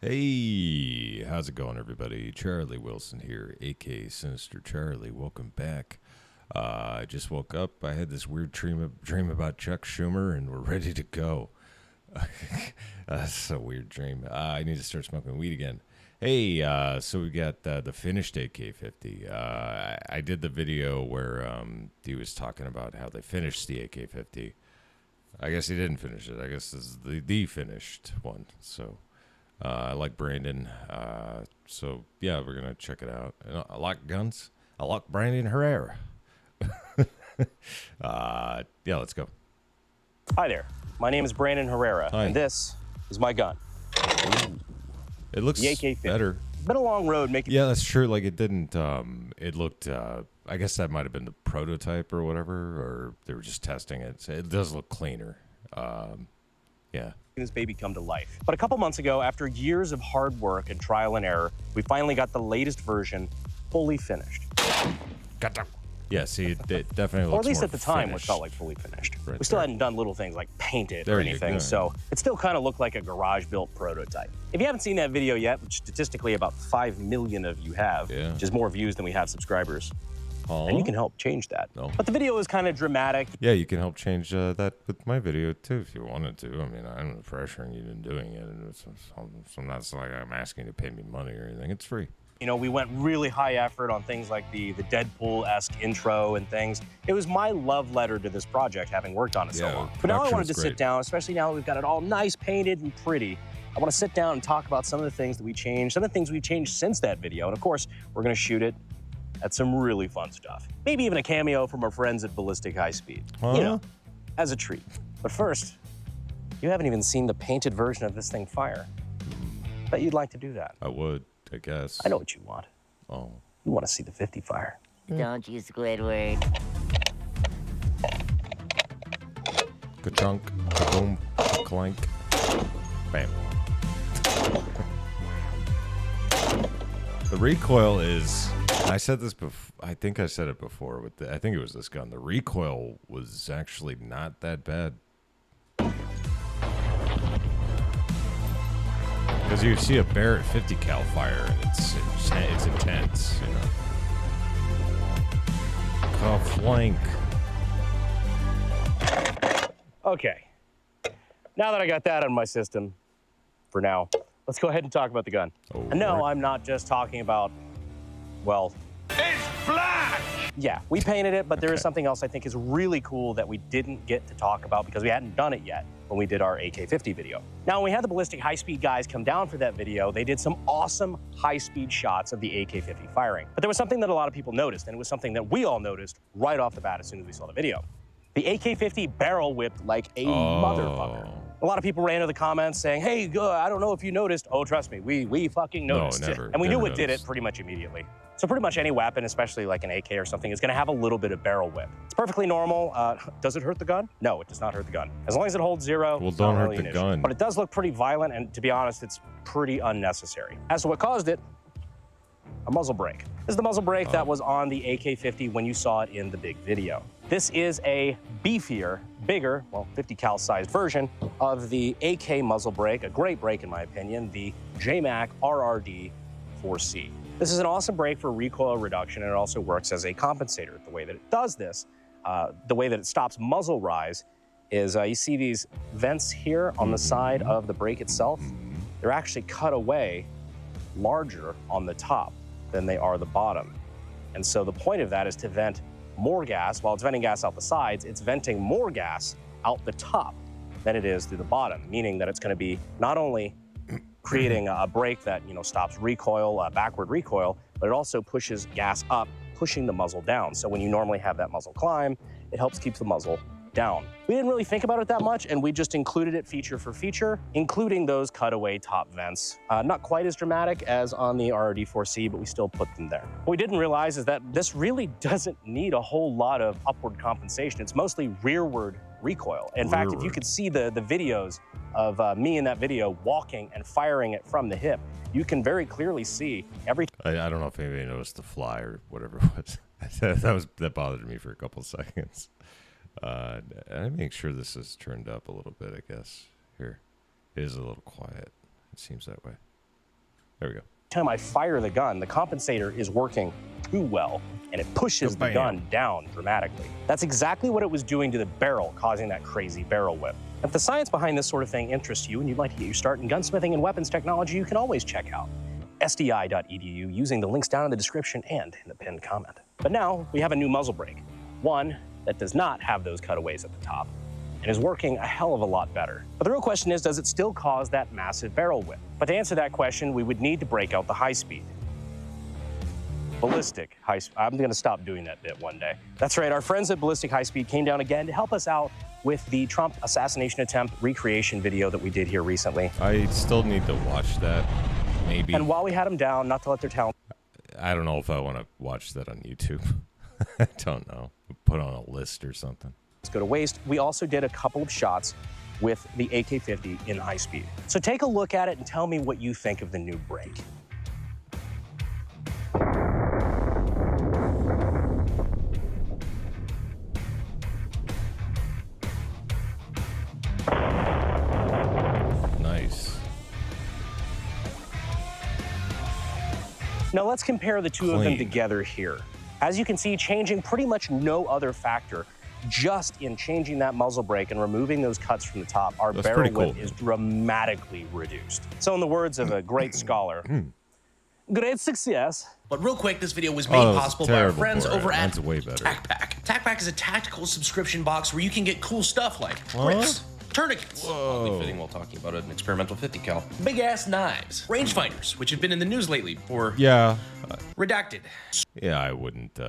Hey, how's it going, everybody? Charlie Wilson here, aka Sinister Charlie. Welcome back. I just woke up. I had this weird dream about Chuck Schumer, and we're ready to go. That's a weird dream. I need to start smoking weed again. Hey, so we got the finished AK-50. I did the video where he was talking about how they finished the AK-50. I guess he didn't finish it. I guess this is the finished one. So. I like Brandon, so yeah, we're gonna check it out. I like guns. I like Brandon Herrera. Yeah, let's go. Hi there, my name is Brandon Herrera, Hi. and this is my gun. Ooh. It looks The AK-50. better. Been a long road making. Yeah, that's true. Like it didn't. It looked. I guess that might have been the prototype or whatever, or they were just testing it. So it does look cleaner. Yeah. This baby come to life. But a couple months ago, after years of hard work and trial and error, we finally got the latest version fully finished. Yeah, see, it definitely looks Or at least more at the time, finished. what felt like fully finished. Right We still there. hadn't done little things like paint it There or you anything, go. so it still kind of looked like a garage-built prototype. If you haven't seen that video yet, which statistically about 5 million of you have, Yeah. which is more views than we have subscribers, Aw. and you can help change that. No. But the video is kind of dramatic. Yeah, you can help change that with my video too if you wanted to. I mean, I'm not pressuring you into doing it. And it's not like I'm asking you to pay me money or anything. It's free. You know, we went really high effort on things like the Deadpool-esque intro and things. It was my love letter to this project, having worked on it so Yeah, long. But now I wanted production's to sit great. down, especially now that we've got it all nice, painted, and pretty. I want to sit down and talk about some of the things that we changed, some of the things we've changed since that video. And of course, we're going to shoot it at some really fun stuff. Maybe even a cameo from our friends at Ballistic High Speed. Huh? You know, as a treat. But first, you haven't even seen the painted version of this thing fire. Bet you'd like to do that. I would, I guess. I know what you want. Oh. You want to see the 50 fire. Don't you, Squidward. Ka-chunk, ka-boom, ka-clank, bam. The recoil is, I said this before, I think I said it before, I think it was this gun. The recoil was actually not that bad. Because you see a Barrett 50 cal fire, and it's intense, you know. Ka-flank. Okay. Now that I got that on my system, for now, let's go ahead and talk about the gun. Oh, And no, right. I'm not just talking about, well... It's black! Yeah, we painted it, but there is Okay. something else I think is really cool that we didn't get to talk about because we hadn't done it yet when we did our AK-50 video. Now, when we had the Ballistic High Speed guys come down for that video, they did some awesome high-speed shots of the AK-50 firing. But there was something that a lot of people noticed, and it was something that we all noticed right off the bat as soon as we saw the video. The AK-50 barrel whipped like a motherfucker. A lot of people ran into the comments saying, hey, I don't know if you noticed. Oh, trust me, we fucking noticed. never- And we knew never it did it noticed. pretty much immediately. So pretty much any weapon, especially like an AK or something, is gonna have a little bit of barrel whip. It's perfectly normal. Does it hurt the gun? No, it does not hurt the gun. As long as it holds zero, Well, it's don't not hurt really the an issue. gun. But it does look pretty violent, and to be honest, it's pretty unnecessary. As to what caused it, a muzzle brake. This is the muzzle brake that was on the AK-50 when you saw it in the big video. This is a beefier, bigger, well, 50 cal sized version of the AK muzzle brake, a great brake in my opinion, the JMac RRD 4C. This is an awesome brake for recoil reduction, and it also works as a compensator. The way that it does this, the way that it stops muzzle rise is you see these vents here on the side of the brake itself. They're actually cut away larger on the top than they are the bottom. And so the point of that is to vent more gas. While it's venting gas out the sides, it's venting more gas out the top than it is through the bottom, meaning that it's going to be not only creating a brake that stops recoil, backward recoil, but it also pushes gas up, pushing the muzzle down. So when you normally have that muzzle climb, it helps keep the muzzle down. We didn't really think about it that much, and we just included it feature for feature, including those cutaway top vents. Not quite as dramatic as on the RRD4C, but we still put them there. What we didn't realize is that this really doesn't need a whole lot of upward compensation. It's mostly rearward recoil. In fact, if you could see the videos of me in that video walking and firing it from the hip, you can very clearly see every... I don't know if anybody noticed the fly or whatever it was. that bothered me for a couple seconds. I make sure this is turned up a little bit, I guess. Here. It is a little quiet. It seems that way. There we go. Time I fire the gun, the compensator is working too well, and it pushes the gun down dramatically. That's exactly what it was doing to the barrel, causing that crazy barrel whip. If the science behind this sort of thing interests you and you'd like to get your start in gunsmithing and weapons technology, you can always check out sdi.edu using the links down in the description and in the pinned comment. But now we have a new muzzle brake, one that does not have those cutaways at the top and is working a hell of a lot better. But the real question is, does it still cause that massive barrel whip? But to answer that question, we would need to break out the high speed. Ballistic high speed. I'm gonna stop doing that bit one day. That's right, our friends at Ballistic High Speed came down again to help us out with the Trump assassination attempt recreation video that we did here recently. I still need to watch that, maybe. And while we had them down, not to let their talent... I don't know if I want to watch that on YouTube. I don't know. Put on a list or something. go to waste. We also did a couple of shots with the AK-50 in high speed. So take a look at it and tell me what you think of the new brake. Nice. Now let's compare the two of them together here. As you can see, changing pretty much no other factor. Just in changing that muzzle brake and removing those cuts from the top, our barrel width is dramatically reduced. So in the words of a great scholar, great success. But real quick, this video was made possible by our friends over at TacPack. TacPack is a tactical subscription box where you can get cool stuff like grips, tourniquets, oddly fitting while talking about an experimental 50 cal, big ass knives, rangefinders, which have been in the news lately for redacted. Yeah, I wouldn't.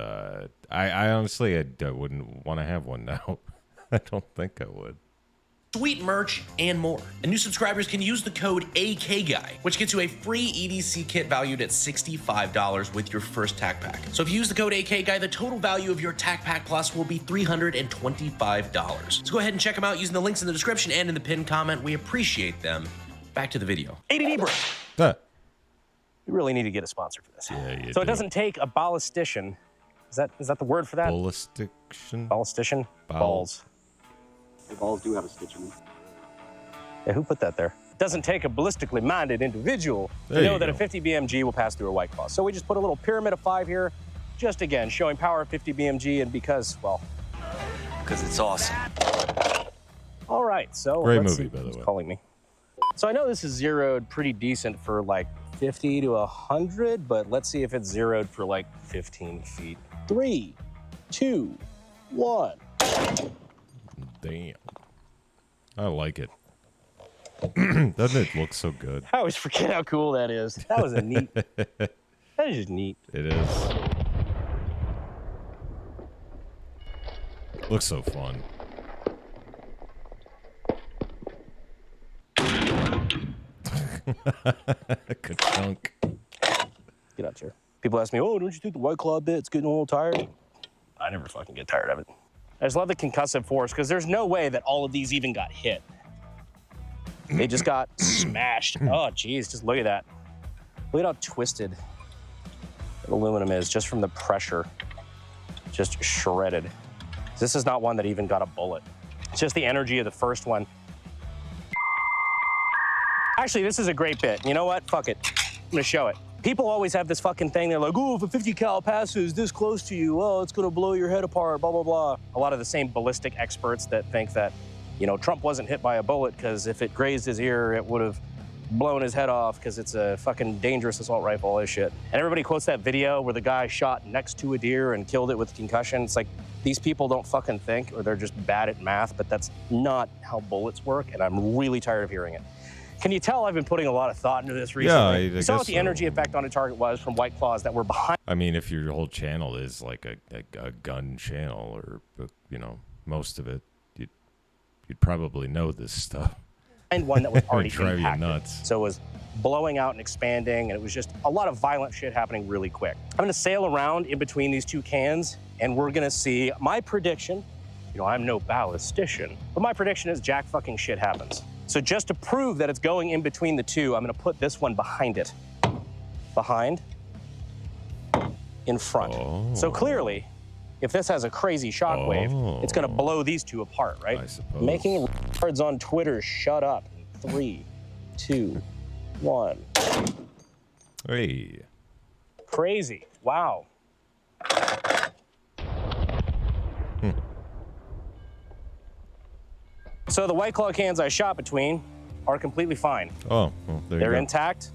I honestly, I wouldn't want to have one now. I don't think I would. Sweet merch and more. And new subscribers can use the code AKGUY, which gets you a free EDC kit valued at $65 with your first TacPack. So if you use the code AKGUY, the total value of your TacPack Plus will be $325. So go ahead and check them out using the links in the description and in the pinned comment. We appreciate them. Back to the video. ADD break. You really need to get a sponsor for this. Yeah, you so do. it doesn't take a ballistician. Is that the word for that? Ballistician? Ballistician? Balls. The balls do have a stitch in them. Yeah, who put that there? Doesn't take a ballistically minded individual to know that a 50 BMG will pass through a White Claw. So we just put a little pyramid of 5 here, just again, showing power of 50 BMG and because, well... Because it's awesome. All right, so great let's movie, see by the who's way. calling me. So I know this is zeroed pretty decent for like 50 to 100, but let's see if it's zeroed for like 15 feet. 3, 2, 1. Damn. I like it. Doesn't it look so good? I always forget how cool that is. That was a neat. That is just neat. It is. Looks so fun. Good chunk. Get out here. People ask me, oh, don't you think the White Claw bit? It's getting a little tired. I never fucking get tired of it. I just love the concussive force because there's no way that all of these even got hit. They just got smashed. Oh, geez, just look at that. Look at how twisted that aluminum is just from the pressure. Just shredded. This is not one that even got a bullet. It's just the energy of the first one. Actually, this is a great bit. You know what? Fuck it. I'm gonna show it. People always have this fucking thing. They're like, oh, if a 50 cal passes this close to you, oh, it's gonna blow your head apart, blah, blah, blah. A lot of the same ballistic experts that think that, you know, Trump wasn't hit by a bullet because if it grazed his ear, it would have blown his head off because it's a fucking dangerous assault rifle, all this shit. And everybody quotes that video where the guy shot next to a deer and killed it with concussion. It's like, these people don't fucking think, or they're just bad at math, but that's not how bullets work, and I'm really tired of hearing it. Can you tell I've been putting a lot of thought into this recently? Yeah, I saw guess what the so. energy effect on a target was from White Claws that were behind. I mean, if your whole channel is like a gun channel, or you know, most of it, you'd probably know this stuff. And one that was already drive you impacted. nuts. So it was blowing out and expanding, and it was just a lot of violent shit happening really quick. I'm gonna sail around in between these two cans, and we're gonna see my prediction. You know, I'm no ballistician, but my prediction is jack fucking shit happens. So just to prove that it's going in between the two, I'm gonna put this one behind it. Behind, in front. Oh. So clearly, if this has a crazy shockwave, it's gonna blow these two apart, right? I suppose. Making retards on Twitter shut up. 3, 2, 1. Hey. Crazy. Wow. So the White Claw cans I shot between are completely fine. Oh, well, there you They're go. intact,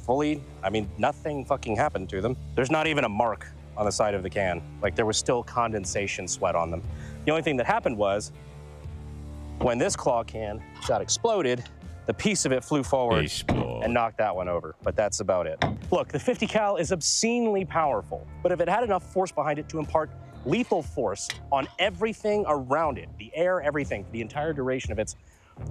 fully. I mean, nothing fucking happened to them. There's not even a mark on the side of the can. Like, there was still condensation sweat on them. The only thing that happened was when this claw can got exploded, the piece of it flew forward Explode. and knocked that one over, but that's about it. Look, the 50 cal is obscenely powerful, but if it had enough force behind it to impart lethal force on everything around it, the air, everything, for the entire duration of its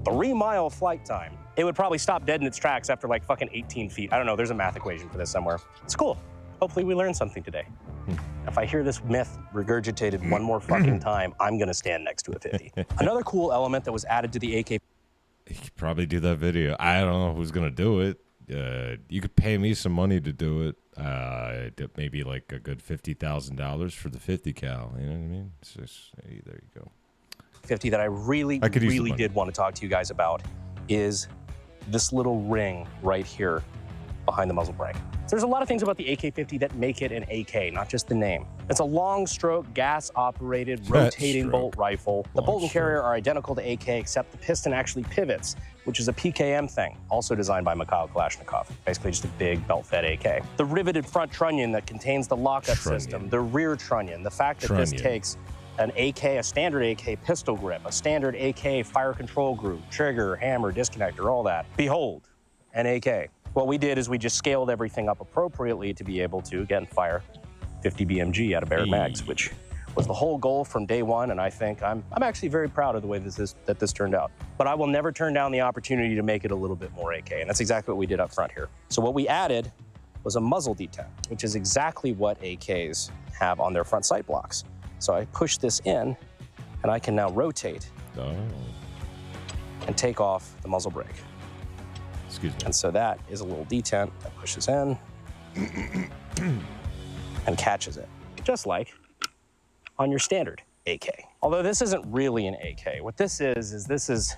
3-mile flight time, it would probably stop dead in its tracks after like fucking 18 feet. I don't know, there's a math equation for this somewhere. It's cool. Hopefully we learned something today. If I hear this myth regurgitated one more fucking time, I'm gonna stand next to a 50. Another cool element that was added to the AK. You could probably do that video. I don't know who's going to do it. You could pay me some money to do it. Maybe like a good $50,000 for the 50 cal. You know what I mean? It's just, hey, there you go. 50 that I really could use the money. did want to talk to you guys about is this little ring right here behind the muzzle brake. So there's a lot of things about the AK-50 that make it an AK, not just the name. It's a long stroke, gas-operated, rotating bolt rifle. The bolt and carrier are identical to AK, except the piston actually pivots, which is a PKM thing, also designed by Mikhail Kalashnikov. Basically just a big belt-fed AK. The riveted front trunnion that contains the lockup system, the rear trunnion, the fact that this takes an AK, a standard AK pistol grip, a standard AK fire control group, trigger, hammer, disconnector, all that. Behold, an AK. What we did is we just scaled everything up appropriately to be able to, again, fire 50 BMG out of Barrett mags, which was the whole goal from day one, and I think I'm actually very proud of the way this turned out. But I will never turn down the opportunity to make it a little bit more AK, and that's exactly what we did up front here. So what we added was a muzzle detent, which is exactly what AKs have on their front sight blocks. So I push this in, and I can now rotate and take off the muzzle brake. Excuse me. And so that is a little detent that pushes in and catches it, just like on your standard AK. Although this isn't really an AK. What this is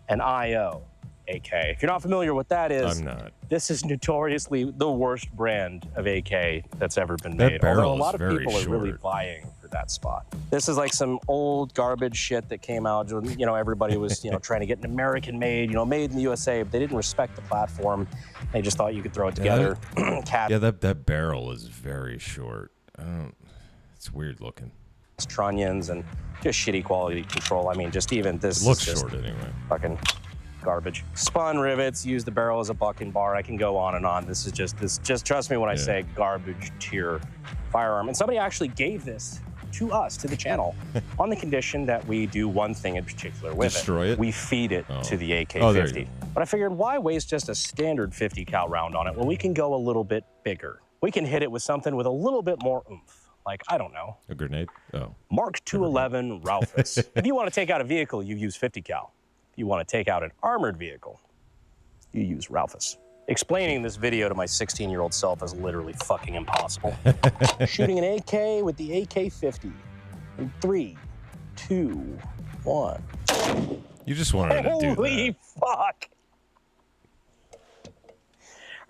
an IO AK. If you're not familiar with what that is, I'm not. This is notoriously the worst brand of AK that's ever been made. That barrel Although a lot is of very people are really short. vying for that spot. This is like some old garbage shit that came out. You know, everybody was trying to get an American made, made in the USA, but they didn't respect the platform. They just thought you could throw it together. Yeah, that barrel is very short. It's weird looking. Trunnions and just shitty quality control. I mean, just even this It looks is just short anyway. fucking garbage. Spun rivets, use the barrel as a bucking bar. I can go on and on. This just trust me when I say garbage tier firearm. And somebody actually gave this to us, to the channel, on the condition that we do one thing in particular with Destroy it? We feed it to the AK-50. Oh, there you go. But I figured, why waste just a standard 50 cal round on it when we can go a little bit bigger? We can hit it with something with a little bit more oomph. Like, I don't know. A grenade? Oh. Mark 211 Raufoss. If you want to take out a vehicle, you use 50 cal. If you want to take out an armored vehicle, you use Raufoss. Explaining this video to my 16-year-old self is literally fucking impossible. Shooting an AK with the AK-50 in 3, 2, 1. You just wanted to do that. Holy fuck!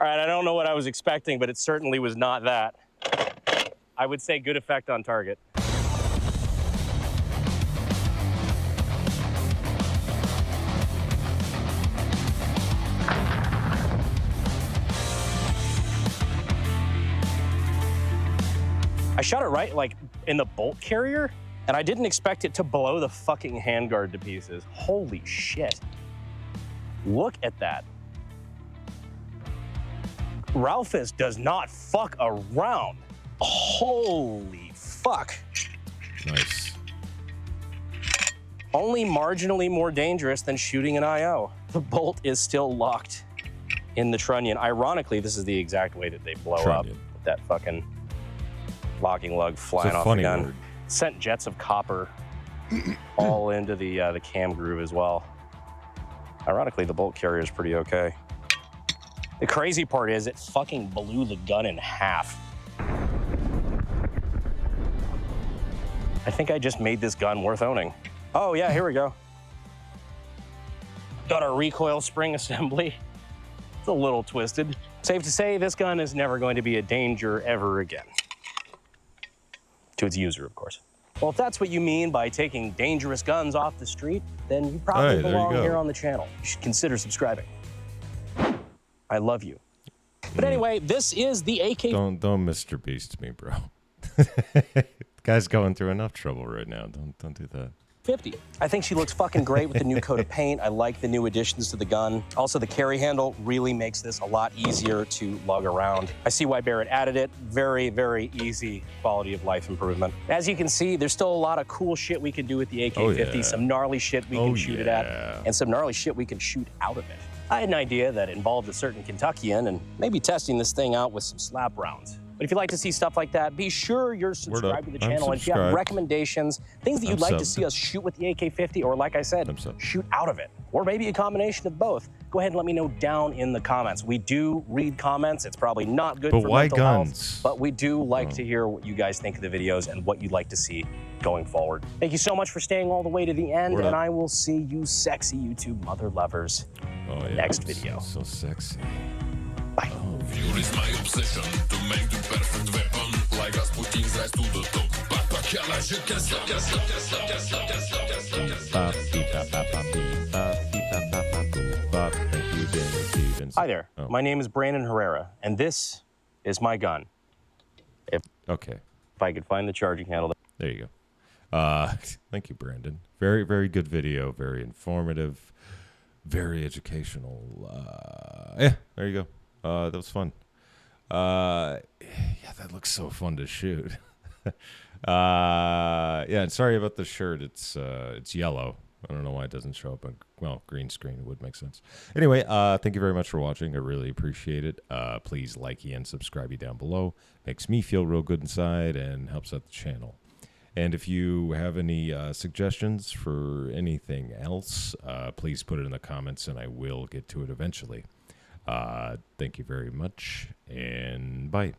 All right, I don't know what I was expecting, but it certainly was not that. I would say good effect on target. I shot it right, like, in the bolt carrier, and I didn't expect it to blow the fucking handguard to pieces. Holy shit. Look at that. Raufoss does not fuck around. Holy fuck. Nice. Only marginally more dangerous than shooting an IO. The bolt is still locked in the trunnion. Ironically, this is the exact way that they blow up Trunnion. with that fucking locking lug flying It's a off the funny gun. word. Sent jets of copper all into the cam groove as well. Ironically, the bolt carrier is pretty okay. The crazy part is it fucking blew the gun in half. I think I just made this gun worth owning. Oh yeah, here we go. Got our recoil spring assembly. It's a little twisted. Safe to say, this gun is never going to be a danger ever again. To its user, of course. Well, if that's what you mean by taking dangerous guns off the street, then you probably Hey, there you belong go. here on the channel. You should consider subscribing. I love you. But anyway, this is the AK. Don't Mr. Beast me, bro. Guy's going through enough trouble right now. Don't do that. 50. I think she looks fucking great with the new coat of paint. I like the new additions to the gun. Also, the carry handle really makes this a lot easier to lug around. I see why Barrett added it. Very, very easy quality of life improvement. As you can see, there's still a lot of cool shit we can do with the AK-50. Oh, yeah. Some gnarly shit we can shoot it at, yeah. and some gnarly shit we can shoot out of it. I had an idea that involved a certain Kentuckian and maybe testing this thing out with some slap rounds. But if you'd like to see stuff like that, be sure you're subscribed to the I'm channel. And if you have subscribed. recommendations, things that you'd I'm like to subbed. see us shoot with the AK-50, or like I said, I'm subbed. shoot out of it, or maybe a combination of both, go ahead and let me know down in the comments. We do read comments. It's probably not good But for why mental guns? health, but we do like to hear what you guys think of the videos and what you'd like to see going forward. Thank you so much for staying all the way to the end, Word and up. I will see you sexy YouTube mother lovers Oh, yeah. next video. So sexy. Bye. Fuel is my obsession to make the perfect weapon. Like Rasputin's rise to the top. Backpack, yeah, like you can stop, yeah, stop, yeah, stop, yeah, stop, yeah, stop, yeah, stop, yeah, stop. Thank you, Daniel Stevens. Hi there. Oh, My name is Brandon Herrera, and this is my gun. okay. If I could find the charging handle. There you go. Thank you, Brandon. Very, very good video. Very informative. Very educational. Yeah, there you go. That was fun. Yeah, that looks so fun to shoot. Yeah, and sorry about the shirt. It's yellow. I don't know why it doesn't show up on, well, green screen. It would make sense. Anyway, thank you very much for watching. I really appreciate it. Please like and subscribe down below. Makes me feel real good inside and helps out the channel. And if you have any suggestions for anything else, please put it in the comments and I will get to it eventually. Thank you very much and bye.